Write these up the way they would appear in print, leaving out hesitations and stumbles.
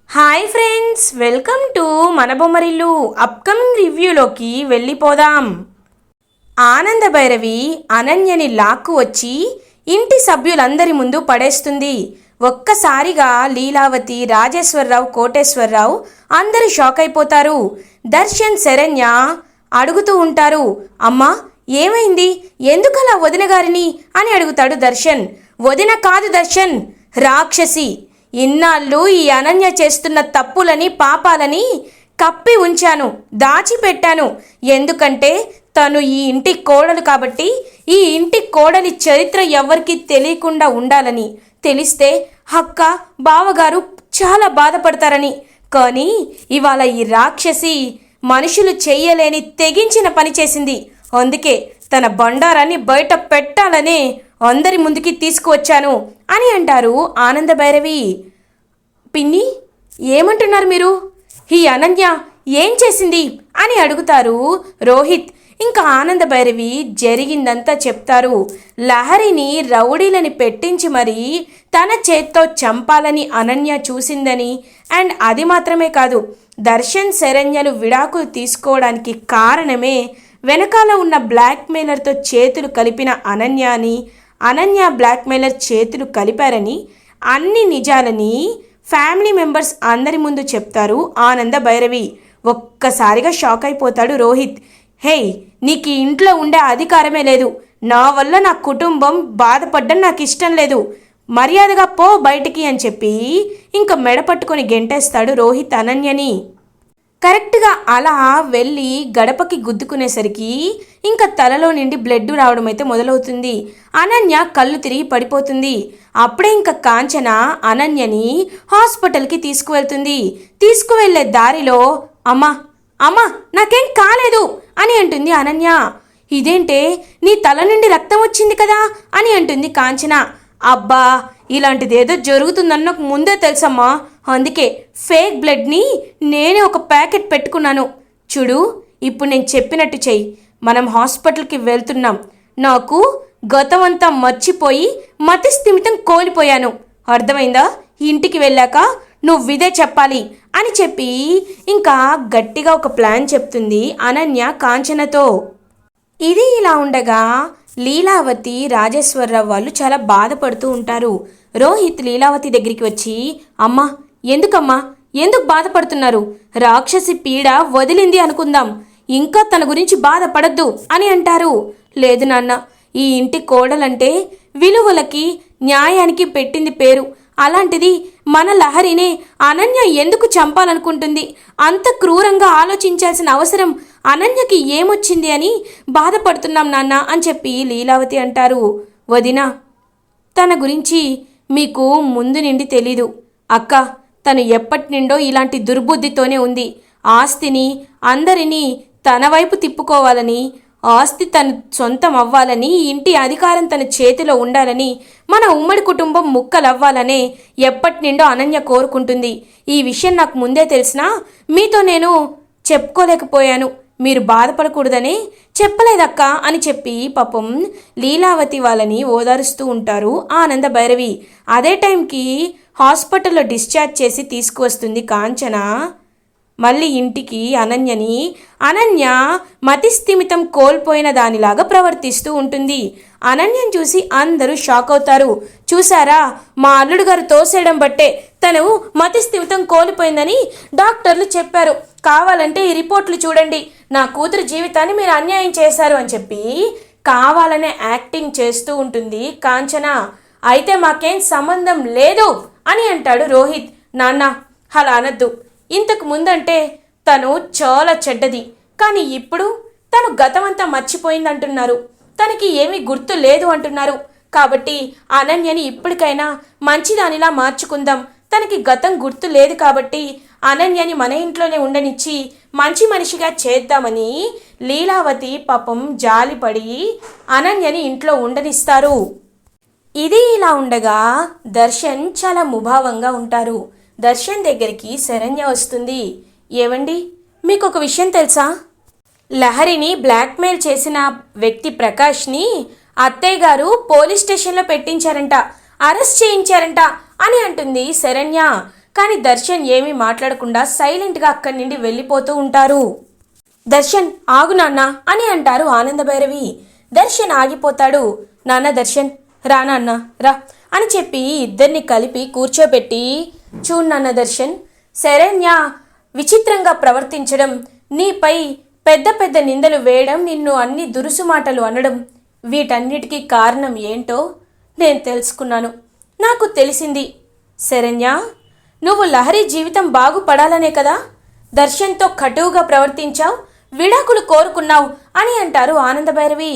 Hi friends, welcome to మన Bommarillu. Upcoming రివ్యూలోకి వెళ్ళిపోదాం. ఆనంద భైరవి అనన్యని లాక్కు వచ్చి ఇంటి సభ్యులందరి ముందు పడేస్తుంది. ఒక్కసారిగా లీలావతి, రాజేశ్వరరావు, కోటేశ్వరరావు అందరూ షాక్ అయిపోతారు. దర్శన్, శరణ్య అడుగుతూ ఉంటారు, అమ్మా ఏమైంది, ఎందుకలా వదిన గారిని అని అడుగుతాడు దర్శన్. వదిన కాదు దర్శన్, రాక్షసి. ఇన్నాళ్ళు ఈ అనన్య చేస్తున్న తప్పులని, పాపాలని కప్పి ఉంచాను, దాచిపెట్టాను. ఎందుకంటే తను ఈ ఇంటి కోడలు కాబట్టి, ఈ ఇంటి కోడలి చరిత్ర ఎవరికి తెలియకుండా ఉండాలని. తెలిస్తే అక్క, బావగారు చాలా బాధపడతారని. కానీ ఇవాళ ఈ రాక్షసి మనుషులు చెయ్యలేని తెగించిన పని చేసింది. అందుకే తన బండారాన్ని బయట పెట్టాలనే అందరి ముందుకి తీసుకువచ్చాను అని అంటారు ఆనంద భైరవి. పిన్ని, ఏమంటున్నారు మీరు? ఈ అనన్య ఏం చేసింది అని అడుగుతారు రోహిత్. ఇంకా ఆనంద భైరవి జరిగిందంతా చెప్తారు. లహరిని రౌడీలని పెట్టించి మరీ తన చేత్తో చంపాలని అనన్య చూసిందని, అండ్ అది మాత్రమే కాదు, దర్శన్, శరణ్యలు విడాకులు తీసుకోవడానికి కారణమే వెనకాల ఉన్న బ్లాక్మెయిలర్తో చేతులు కలిపిన అనన్య అని, అనన్య బ్లాక్మెయిలర్ చేతులు కలిపారని, అన్ని నిజాలని ఫ్యామిలీ మెంబర్స్ అందరి ముందు చెప్తారు ఆనంద భైరవి. ఒక్కసారిగా షాక్ అయిపోతాడు రోహిత్. హే, నీకు ఇంట్లో ఉండే అధికారమే లేదు. నా వల్ల నా కుటుంబం బాధపడ్డం నాకు ఇష్టం లేదు. మర్యాదగా పో బయటికి అని చెప్పి ఇంకా మెడ పట్టుకొని గెంటేస్తాడు రోహిత్ అనన్యని. కరెక్ట్గా అలా వెళ్ళి గడపకి గుద్దుకునేసరికి ఇంకా తలలో నుండి బ్లడ్ రావడం అయితే మొదలవుతుంది. అనన్య కళ్ళు తిరిగి పడిపోతుంది. అప్పుడే ఇంకా కాంచన అనన్యని హాస్పిటల్కి తీసుకువెళ్తుంది. తీసుకువెళ్ళే దారిలో అమ్మా అమ్మా నాకేం కాలేదు అని అంటుంది అనన్య. ఇదేంటే, నీ తల నుండి రక్తం వచ్చింది కదా అని అంటుంది కాంచన. అబ్బా, ఇలాంటిదేదో జరుగుతుందని నాకు ముందే తెలుసమ్మా. అందుకే ఫేక్ బ్లడ్ని నేనే ఒక ప్యాకెట్ పెట్టుకున్నాను. చూడు, ఇప్పుడు నేను చెప్పినట్టు చెయ్యి. మనం హాస్పిటల్కి వెళ్తున్నాం. నాకు గతమంతా మర్చిపోయి మతిస్థిమితం కోల్పోయాను. అర్థమైందా? ఇంటికి వెళ్ళాక నువ్వు ఇదే చెప్పాలి అని చెప్పి ఇంకా గట్టిగా ఒక ప్లాన్ చెప్తుంది అనన్య కాంచనతో. ఇది ఇలా ఉండగా లీలావతి, రాజేశ్వరరావు వాళ్ళు చాలా బాధపడుతూ ఉంటారు. రోహిత్ లీలావతి దగ్గరికి వచ్చి, అమ్మా ఎందుకమ్మా, ఎందుకు బాధపడుతున్నారు? రాక్షసి పీడ వదిలింది అనుకుందాం, ఇంకా తన గురించి బాధపడద్దు అని అంటారు. లేదు నాన్న, ఈ ఇంటి కోడలంటే విలువలకి, న్యాయానికి పెట్టింది పేరు. అలాంటిది మన లహరినే అనన్య ఎందుకు చంపాలనుకుంటుంది? అంత క్రూరంగా ఆలోచించాల్సిన అవసరం అనన్యకి ఏమొచ్చింది అని బాధపడుతున్నాం నాన్న అని చెప్పి లీలావతి అంటారు. వదినా, తన గురించి మీకు ముందు నుండి తెలీదు. అక్క, తను ఎప్పటి నుండో ఇలాంటి దుర్బుద్ధితోనే ఉంది. ఆస్తిని, అందరినీ తన వైపు తిప్పుకోవాలని, ఆస్తి తన సొంతం అవ్వాలని, ఇంటి అధికారం తన చేతిలో ఉండాలని, మన ఉమ్మడి కుటుంబం ముక్కలవ్వాలనే ఎప్పటి నుండో అనన్య కోరుకుంటుంది. ఈ విషయం నాకు ముందే తెలిసినా మీతో నేను చెప్పుకోలేకపోయాను. మీరు బాధపడకూడదనే చెప్పలేదక్క అని చెప్పి పాపం లీలావతి వాళ్ళని ఓదారుస్తూ ఉంటారు ఆనంద భైరవి. అదే టైంకి హాస్పిటల్లో డిశ్చార్జ్ చేసి తీసుకువస్తుంది కాంచన మళ్ళీ ఇంటికి అనన్యని. అనన్య మతిస్థిమితం కోల్పోయిన దానిలాగా ప్రవర్తిస్తూ ఉంటుంది. అనన్యను చూసి అందరూ షాక్ అవుతారు. చూసారా, మా అల్లుడు గారు తోసేయడం బట్టే తను మతిస్థిమితం కోల్పోయిందని డాక్టర్లు చెప్పారు. కావాలంటే ఈ రిపోర్ట్లు చూడండి, నా కూతురు జీవితాన్ని మీరు అన్యాయం చేశారు అని చెప్పి కావాలనే యాక్టింగ్ చేస్తూ ఉంటుంది కాంచన. అయితే మాకేం సంబంధం లేదు అని అంటాడు రోహిత్. నాన్న, అలా అనద్దు. ఇంతకు ముందంటే తను చాలా చెడ్డది, కానీ ఇప్పుడు తను గతమంతా మర్చిపోయిందంటున్నారు. తనకి ఏమీ గుర్తు లేదు అంటున్నారు. కాబట్టి అనన్యని ఇప్పటికైనా మంచిదానిలా మార్చుకుందాం. తనకి గతం గుర్తు లేదు కాబట్టి అనన్యని మన ఇంట్లోనే ఉండనిచ్చి మంచి మనిషిగా చేద్దామని లీలావతి పాపం జాలిపడి అనన్యని ఇంట్లో ఉండనిస్తారు. ఇది ఇలా ఉండగా దర్శన్ చాలా ముభావంగా ఉంటారు. దర్శన్ దగ్గరికి శరణ్య వస్తుంది. ఏవండి, మీకు ఒక విషయం తెలుసా? లహరిని బ్లాక్మెయిల్ చేసిన వ్యక్తి ప్రకాష్ని అత్తయ్య గారు పోలీస్ స్టేషన్లో పెట్టించారంట, అరెస్ట్ చేయించారంట అని అంటుంది శరణ్య. కానీ దర్శన్ ఏమీ మాట్లాడకుండా సైలెంట్గా అక్కడి నుండి వెళ్ళిపోతూ ఉంటారు. దర్శన్ ఆగు నాన్న అని అంటారు ఆనందభైరవి. దర్శన్ ఆగిపోతాడు. నాన్న దర్శన్ రా నాన్న రా అని చెప్పి ఇద్దరిని కలిపి కూర్చోబెట్టి, చూడు నాన్న దర్శన్, శరణ్య విచిత్రంగా ప్రవర్తించడం, నీపై పెద్ద పెద్ద నిందలు వేయడం, నిన్ను అన్ని దురుసు మాటలు అనడం, వీటన్నిటికీ కారణం ఏంటో నేను తెలుసుకున్నాను. నాకు తెలిసింది. శరణ్య, నువ్వు లహరి జీవితం బాగుపడాలనే కదా దర్శన్తో కటువుగా ప్రవర్తించావు, విడాకులు కోరుకున్నావు అని అంటారు ఆనందభైరవి.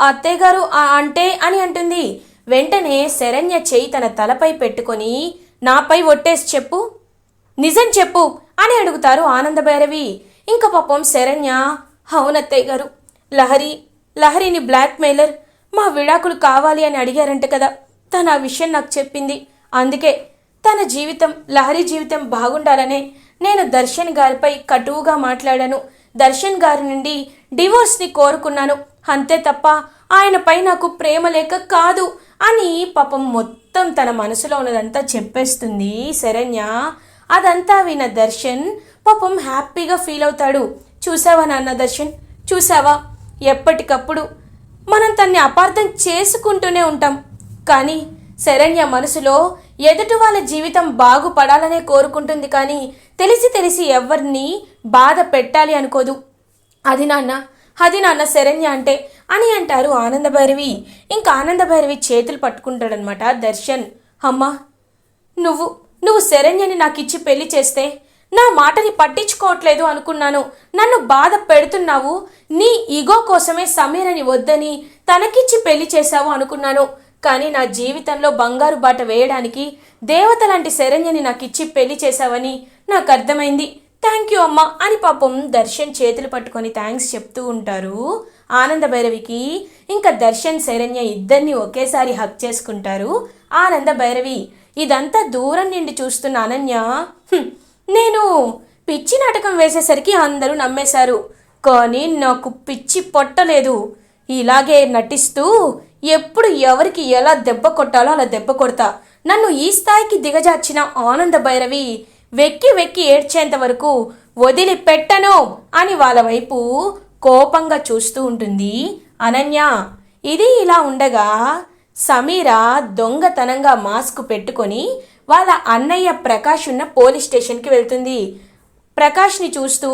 అత్తయ్య గారు అంటే అని అంటుంది. వెంటనే శరణ్య చేయి తన తలపై పెట్టుకొని, నాపై ఒట్టేసి చెప్పు, నిజం చెప్పు అని అడుగుతారు ఆనందభైరవి. ఇంకా పాపం శరణ్య, అవునత్తయ్య గారు, లహరిని బ్లాక్మెయిలర్ మా విడాకులు కావాలి అని అడిగారంట కదా, తను ఆ విషయం నాకు చెప్పింది. అందుకే తన జీవితం, లహరి జీవితం బాగుండాలనే నేను దర్శన్ గారిపై కటువుగా మాట్లాడాను. దర్శన్ గారి నుండి డివోర్స్ని కోరుకున్నాను, అంతే తప్ప ఆయనపై నాకు ప్రేమ లేక కాదు అని పాపం మొత్తం తన మనసులో ఉన్నదంతా చెప్పేస్తుంది శరణ్య. అదంతా విన్న దర్శన్ పాపం హ్యాపీగా ఫీల్ అవుతాడు. చూసావా నాన్న దర్శన్, చూసావా, ఎప్పటికప్పుడు మనం తన్ని అపార్థం చేసుకుంటూనే ఉంటాం, కానీ శరణ్య మనసులో ఎదుటి వాళ్ళ జీవితం బాగుపడాలనే కోరుకుంటుంది, కానీ తెలిసి ఎవరిని బాధ పెట్టాలి అనుకోదు. అది నాన్న శరణ్య అంటే అని అంటారు ఆనందభైరవి. ఇంకా ఆనందభైరవి చేతులు పట్టుకుంటాడనమాట దర్శన్. అమ్మా, నువ్వు శరణ్యని నాకు ఇచ్చి పెళ్లి చేస్తే నా మాటని పట్టించుకోవట్లేదు అనుకున్నాను, నన్ను బాధ పెడుతున్నావు, నీ ఈగో కోసమే సమీరని వద్దని తనకిచ్చి పెళ్లి చేశావు అనుకున్నాను, కానీ నా జీవితంలో బంగారు బాట వేయడానికి దేవత లాంటి శరణ్యని నాకు ఇచ్చి పెళ్లి చేశావని నాకు అర్థమైంది. థ్యాంక్ యూ అమ్మా అని పాపం దర్శన్ చేతులు పట్టుకొని థ్యాంక్స్ చెప్తూ ఉంటారు ఆనందభైరవికి. ఇంకా దర్శన్ శరణ్య ఇద్దరిని ఒకేసారి హక్ చేసుకుంటారు ఆనందభైరవి. ఇదంతా దూరం నుండి చూస్తున్న అనన్య, నేను పిచ్చి నాటకం వేసేసరికి అందరూ నమ్మేశారు, కానీ నాకు పిచ్చి పొట్టలేదు. ఇలాగే నటిస్తూ ఎప్పుడు ఎవరికి ఎలా దెబ్బ కొట్టాలో అలా దెబ్బ కొడతా. నన్ను ఈ స్థాయికి దిగజార్చిన ఆనందభైరవి వెక్కి ఏడ్చేంత వరకు వదిలిపెట్టను అని వాళ్ళ వైపు కోపంగా చూస్తూ ఉంటుంది అనన్య. ఇది ఇలా ఉండగా సమీర దొంగతనంగా మాస్క్ పెట్టుకొని వాళ్ళ అన్నయ్య ప్రకాష్ ఉన్న పోలీస్ స్టేషన్కి వెళ్తుంది. ప్రకాష్ని చూస్తూ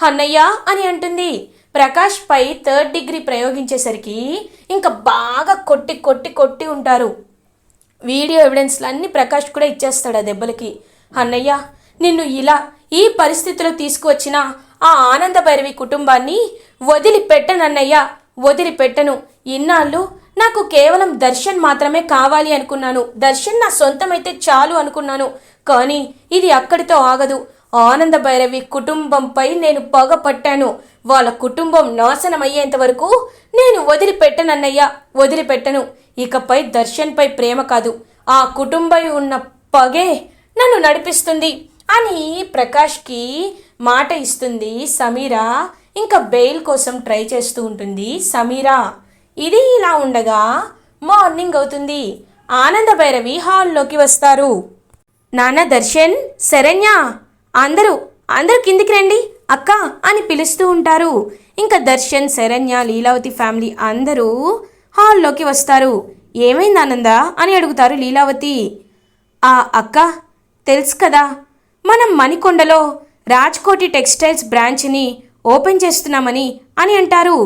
అన్నయ్య అని అంటుంది. ప్రకాష్ పై 3rd డిగ్రీ ప్రయోగించేసరికి ఇంకా బాగా కొట్టి ఉంటారు. వీడియో ఎవిడెన్స్లు అన్నీ ప్రకాష్ కూడా ఇచ్చేస్తాడు ఆ దెబ్బలకి. అన్నయ్య, నిన్ను ఇలా ఈ పరిస్థితిలో తీసుకువచ్చిన ఆ ఆనందభైరవి కుటుంబాన్ని వదిలిపెట్టనన్నయ్య, వదిలిపెట్టను. ఇన్నాళ్ళు నాకు కేవలం దర్శన్ మాత్రమే కావాలి అనుకున్నాను, దర్శన్ నా సొంతమైతే చాలు అనుకున్నాను, కానీ ఇది అక్కడితో ఆగదు. ఆనందభైరవి కుటుంబంపై నేను పగ పట్టాను. వాళ్ళ కుటుంబం నాశనం అయ్యేంత వరకు నేను వదిలిపెట్టనన్నయ్యా, వదిలిపెట్టను. ఇకపై దర్శన్పై ప్రేమ కాదు, ఆ కుటుంబం ఉన్న పగే నన్ను నడిపిస్తుంది అని ప్రకాష్కి మాట ఇస్తుంది సమీర. ఇంకా బెయిల్ కోసం ట్రై చేస్తూ ఉంటుంది సమీర. ఇది ఇలా ఉండగా మార్నింగ్ అవుతుంది. ఆనందభైరవి హాల్లోకి వస్తారు. నాన్న దర్శన్, శరణ్య, అందరూ కిందికి రండి అక్క అని పిలుస్తూ ఉంటారు. ఇంకా దర్శన్, శరణ్య, లీలావతి ఫ్యామిలీ అందరూ హాల్లోకి వస్తారు. ఏమైంది ఆనంద అని అడుగుతారు లీలావతి. అక్క, తెలుసు కదా, మనం మణికొండలో రాజ్కోటి టెక్స్టైల్స్ బ్రాంచ్ని ఓపెన్ చేస్తున్నామని అని అంటారు.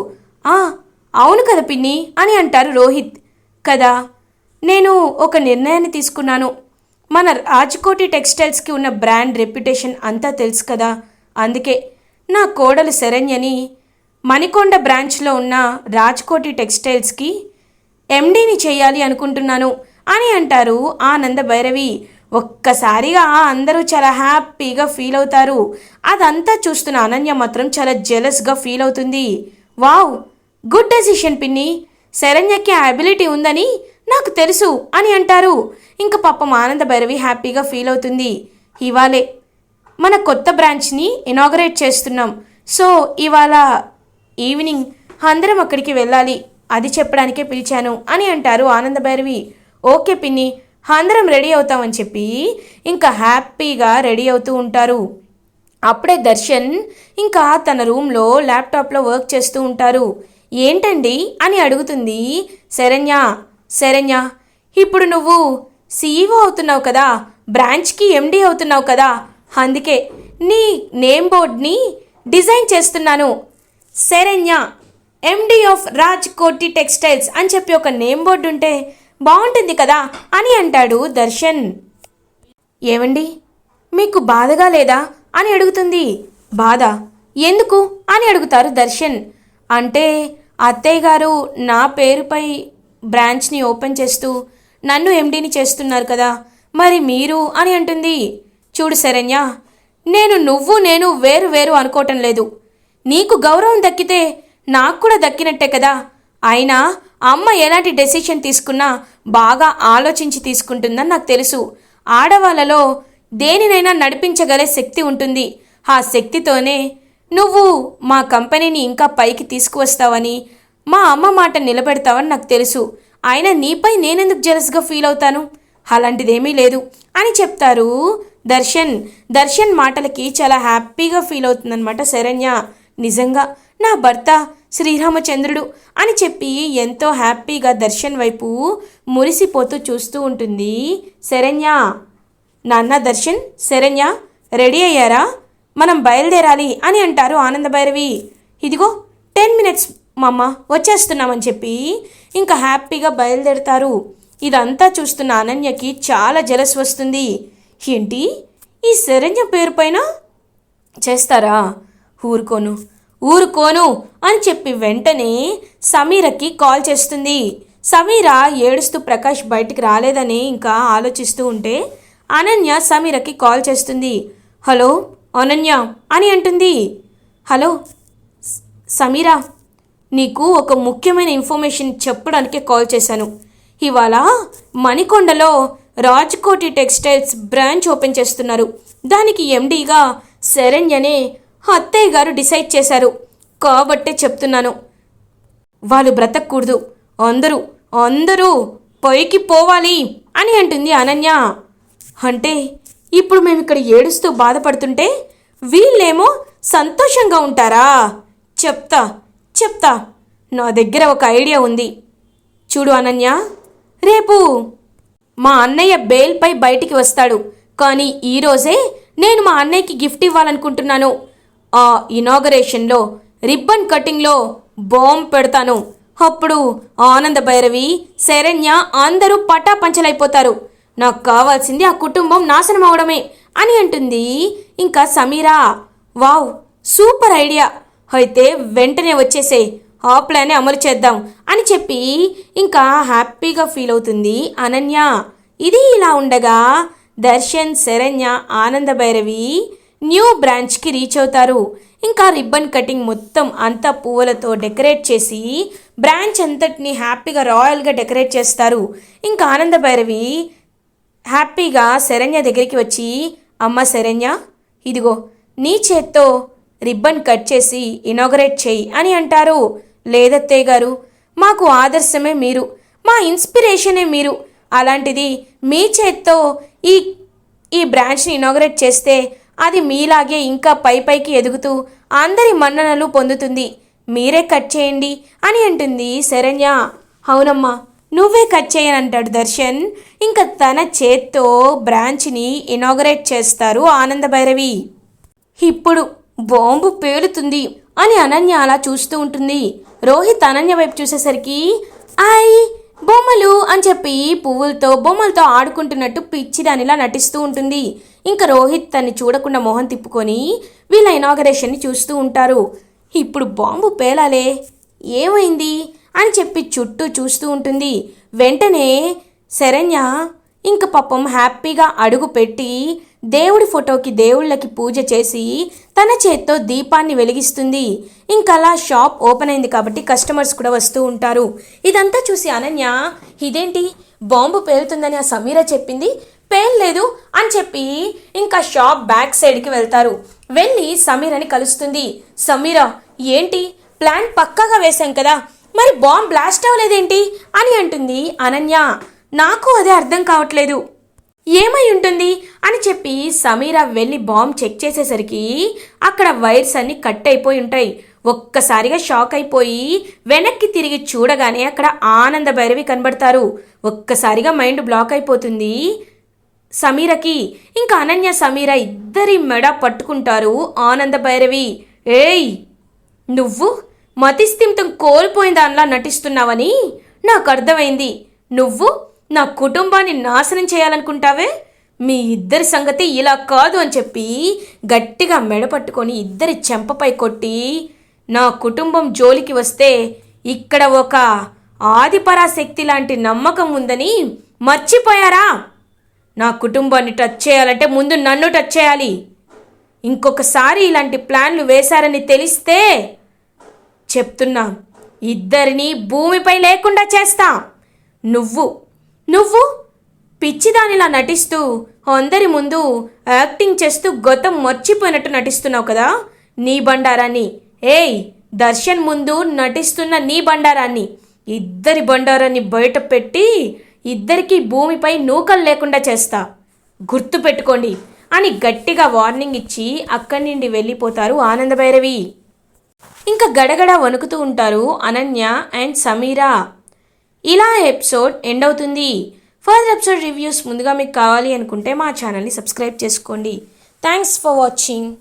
అవును కదా పిన్ని అని అంటారు రోహిత్. కదా, నేను ఒక నిర్ణయాన్ని తీసుకున్నాను. మన రాజ్కోటి టెక్స్టైల్స్కి ఉన్న బ్రాండ్ రెప్యుటేషన్ అంతా తెలుసు కదా, అందుకే నా కోడలు శరణ్యని మణికొండ బ్రాంచ్లో ఉన్న రాజ్కోటి టెక్స్టైల్స్కి ఎండీని చేయాలి అనుకుంటున్నాను అని అంటారు ఆనందభైరవి. ఒక్కసారిగా అందరూ చాలా హ్యాపీగా ఫీల్ అవుతారు. అదంతా చూస్తున్న అనన్య మాత్రం చాలా జెలస్గా ఫీల్ అవుతుంది. వావ్, గుడ్ డెసిషన్ పిన్ని, శరణ్యకి ఆ అబిలిటీ ఉందని నాకు తెలుసు అని అంటారు. ఇంకా పాపం ఆనందభైరవి హ్యాపీగా ఫీల్ అవుతుంది. ఇవాళే మన కొత్త బ్రాంచ్ని ఇనాగరేట్ చేస్తున్నాం, సో ఇవాళ ఈవినింగ్ అందరం అక్కడికి వెళ్ళాలి, అది చెప్పడానికే పిలిచాను అని అంటారు ఆనందభైరవి. ఓకే పిన్ని, అందరం రెడీ అవుతామని చెప్పి ఇంకా హ్యాపీగా రెడీ అవుతూ ఉంటారు. అప్పుడే దర్శన్ ఇంకా తన రూమ్లో ల్యాప్టాప్లో వర్క్ చేస్తూ ఉంటారు. ఏంటండి అని అడుగుతుంది శరణ్య. శరణ్య, ఇప్పుడు నువ్వు సీఈఓ అవుతున్నావు కదా, బ్రాంచ్కి ఎండి అవుతున్నావు కదా, అందుకే నీ నేమ్ బోర్డ్ని డిజైన్ చేస్తున్నాను. Saranya MD of Raj Koti textiles అని చెప్పి ఒక నేమ్ బోర్డు ఉంటే బాగుంటుంది కదా అని అంటాడు దర్శన్. ఏవండి, మీకు బాధగా లేదా అని అడుగుతుంది. బాధ ఎందుకు అని అడుగుతారు దర్శన్. అంటే అత్తయ్య గారు నా పేరుపై బ్రాంచ్ని ఓపెన్ చేస్తూ నన్ను ఎండీని చేస్తున్నారు కదా, మరి మీరు అని అంటుంది. చూడు శరణ్య, నేను వేరు వేరు అనుకోవటం లేదు. నీకు గౌరవం దక్కితే నాకు కూడా దక్కినట్టే కదా. అయినా అమ్మ ఎలాంటి డెసిషన్ తీసుకున్నా బాగా ఆలోచించి తీసుకుంటుందని నాకు తెలుసు. ఆడవాళ్ళలో దేనినైనా నడిపించగలే శక్తి ఉంటుంది. ఆ శక్తితోనే నువ్వు మా కంపెనీని ఇంకా పైకి తీసుకువస్తావని, మా అమ్మ మాట నిలబెడతావని నాకు తెలుసు. అయినా నీపై నేనెందుకు జెలస్గా ఫీల్ అవుతాను, అలాంటిదేమీ లేదు అని చెప్తారు దర్శన్. దర్శన్ మాటలకి చాలా హ్యాపీగా ఫీల్ అవుతుందన్నమాట శరణ్య. నిజంగా నా భర్త శ్రీరామచంద్రుడు అని చెప్పి ఎంతో హ్యాపీగా దర్శన్ వైపు మురిసిపోతూ చూస్తూ ఉంటుంది శరణ్య. నాన్న దర్శన్, శరణ్య రెడీ అయ్యారా, మనం బయలుదేరాలి అని అంటారు ఆనందభైరవి. ఇదిగో 10 minutes మమ్మ వచ్చేస్తున్నామని చెప్పి ఇంకా హ్యాపీగా బయలుదేరుతారు. ఇదంతా చూస్తున్న అనన్యకి చాలా జలస్ వస్తుంది. ఏంటి, ఈ శరణ్య పేరు పైన చేస్తారా, ఊరుకోను అని చెప్పి వెంటనే సమీరకి కాల్ చేస్తుంది. సమీర ఏడుస్తూ ప్రకాష్ బయటికి రాలేదని ఇంకా ఆలోచిస్తూ ఉంటే అనన్య సమీరకి కాల్ చేస్తుంది. హలో అనన్య అని అంటుంది. హలో సమీరా, నీకు ఒక ముఖ్యమైన ఇన్ఫర్మేషన్ చెప్పడానికే కాల్ చేశాను. ఇవాళ మణికొండలో రాజ్కోటి టెక్స్టైల్స్ బ్రాంచ్ ఓపెన్ చేస్తున్నారు. దానికి ఎండీగా శరణ్యనే అత్తయ్య గారు డిసైడ్ చేశారు. కాబట్టే చెప్తున్నాను, వాళ్ళు బ్రతకూడదు, అందరూ పైకి పోవాలి అని అంటుంది అనన్య. అంటే ఇప్పుడు మేము ఇక్కడ ఏడుస్తూ బాధపడుతుంటే వీళ్ళేమో సంతోషంగా ఉంటారా? చెప్తా నా దగ్గర ఒక ఐడియా ఉంది. చూడు అనన్య, రేపు మా అన్నయ్య బెయిల్పై బయటికి వస్తాడు. కానీ ఈరోజే నేను మా అన్నయ్యకి గిఫ్ట్ ఇవ్వాలనుకుంటున్నాను. ఆ ఇనాగరేషన్లో రిబ్బన్ కటింగ్లో బాంబ్ పెడతాను. అప్పుడు ఆనంద భైరవి, శరణ్య అందరూ పటాపంచలైపోతారు. నాకు కావాల్సింది ఆ కుటుంబం నాశనం అవడమే అని అంటుంది ఇంకా సమీరా. వావ్, సూపర్ ఐడియా, అయితే వెంటనే వచ్చేసే, ఆ ప్లానే అమలు చేద్దాం అని చెప్పి ఇంకా హ్యాపీగా ఫీల్ అవుతుంది అనన్య. ఇది ఇలా ఉండగా దర్శన్, శరణ్య, ఆనంద భైరవి న్యూ బ్రాంచ్కి రీచ్ అవుతారు. ఇంకా రిబ్బన్ కటింగ్ మొత్తం అంతా పువ్వులతో డెకరేట్ చేసి బ్రాంచ్ అంతటిని హ్యాపీగా రాయల్గా డెకరేట్ చేస్తారు. ఇంకా ఆనంద భైరవి హ్యాపీగా శరణ్య దగ్గరికి వచ్చి, అమ్మ శరణ్య, ఇదిగో నీ చేత్తో రిబ్బన్ కట్ చేసి ఇనాగరేట్ చేయి అని అంటారు. లేదత్తయ్య గారు, మాకు ఆదర్శమే మీరు, మా ఇన్స్పిరేషనే మీరు. అలాంటిది మీ చేత్తో ఈ బ్రాంచ్ని ఇనాగరేట్ చేస్తే అది మీలాగే ఇంకా పైకి ఎదుగుతూ అందరి మన్ననలు పొందుతుంది. మీరే కట్ చేయండి అని అంటుంది శరణ్య. అవునమ్మా, నువ్వే కట్ చేయని అంటాడు దర్శన్. ఇంకా తన చేత్తో బ్రాంచ్ని ఇనాగరేట్ చేస్తారు ఆనంద భైరవి. ఇప్పుడు బాంబు పేలుతుంది అని అనన్య అలా చూస్తూ ఉంటుంది. రోహిత్ అనన్య వైపు చూసేసరికి బొమ్మలు అని చెప్పి బొమ్మలతో ఆడుకుంటున్నట్టు పిచ్చిదానిలా నటిస్తూ ఉంటుంది. ఇంకా రోహిత్ తన్ని చూడకుండా మొహం తిప్పుకొని వీళ్ళ ఇనాగరేషన్ని చూస్తూ ఉంటారు. ఇప్పుడు బాంబు పేలాలే, ఏమైంది అని చెప్పి చుట్టూ చూస్తూ ఉంటుంది. వెంటనే శరణ్య ఇంక పాపం హ్యాపీగా అడుగు పెట్టి దేవుడి ఫోటోకి దేవుళ్ళకి పూజ చేసి తన చేత్తో దీపాన్ని వెలిగిస్తుంది. ఇంకలా షాప్ ఓపెన్ అయింది కాబట్టి కస్టమర్స్ కూడా వస్తూ ఉంటారు. ఇదంతా చూసి అనన్య, ఇదేంటి బాంబు పేలుతుందని ఆ సమీర చెప్పింది, పేల్లేదు అని చెప్పి ఇంకా షాప్ బ్యాక్ సైడ్కి వెళ్తారు. వెళ్ళి సమీరని కలుస్తుంది. సమీర, ఏంటి ప్లాన్ పక్కాగా వేశాం కదా, మరి బాంబ్ బ్లాస్ట్ అవ్వలేదేంటి అని అంటుంది అనన్య. నాకు అదే అర్థం కావట్లేదు. ఏమై ఉంటుంది అని చెప్పి సమీర వెళ్ళి బాంబ్ చెక్ చేసేసరికి అక్కడ వైర్స్ అన్నీ కట్ అయిపోయి ఉంటాయి. ఒక్కసారిగా షాక్ అయిపోయి వెనక్కి తిరిగి చూడగానే అక్కడ ఆనంద భైరవి కనబడతారు. ఒక్కసారిగా మైండ్ బ్లాక్ అయిపోతుంది సమీరకి. ఇంకా అనన్య సమీర ఇద్దరి మెడ పట్టుకుంటారు ఆనంద భైరవి. ఏయ్, నువ్వు మతిస్థిమితం కోల్పోయిన దానిలా నటిస్తున్నావని నాకు అర్థమైంది. నువ్వు నా కుటుంబాన్ని నాశనం చేయాలనుకుంటావే, మీ ఇద్దరి సంగతి ఇలా కాదు అని చెప్పి గట్టిగా మెడ పట్టుకొని ఇద్దరి చెంపపై కొట్టి, నా కుటుంబం జోలికి వస్తే ఇక్కడ ఒక ఆదిపరాశక్తి లాంటి నమ్మకం ఉందని మర్చిపోయారా? నా కుటుంబాన్ని టచ్ చేయాలంటే ముందు నన్ను టచ్ చేయాలి. ఇంకొకసారి ఇలాంటి ప్లాన్లు వేశారని తెలిస్తే చెప్తున్నా, ఇద్దరిని భూమిపై లేకుండా చేస్తా. నువ్వు పిచ్చిదానిలా నటిస్తూ అందరి ముందు యాక్టింగ్ చేస్తూ గతం మర్చిపోయినట్టు నటిస్తున్నావు కదా, నీ బండారాన్ని. ఏయ్, దర్శన్ ముందు నటిస్తున్న నీ బండారాన్ని, ఇద్దరి బండారాన్ని బయట పెట్టి ఇద్దరికీ భూమిపై నూకలు లేకుండా చేస్తా, గుర్తుపెట్టుకోండి అని గట్టిగా వార్నింగ్ ఇచ్చి అక్కడి నుండి వెళ్ళిపోతారు ఆనంద భైరవి. ఇంకా గడగడ వణుకుతూ ఉంటారు అనన్య అండ్ సమీరా. ఇలా ఎపిసోడ్ ఎండ్ అవుతుంది. ఫర్దర్ ఎపిసోడ్ రివ్యూస్ ముందుగా మీకు కావాలి అనుకుంటే మా ఛానల్ని సబ్స్క్రైబ్ చేసుకోండి. Thanks for watching.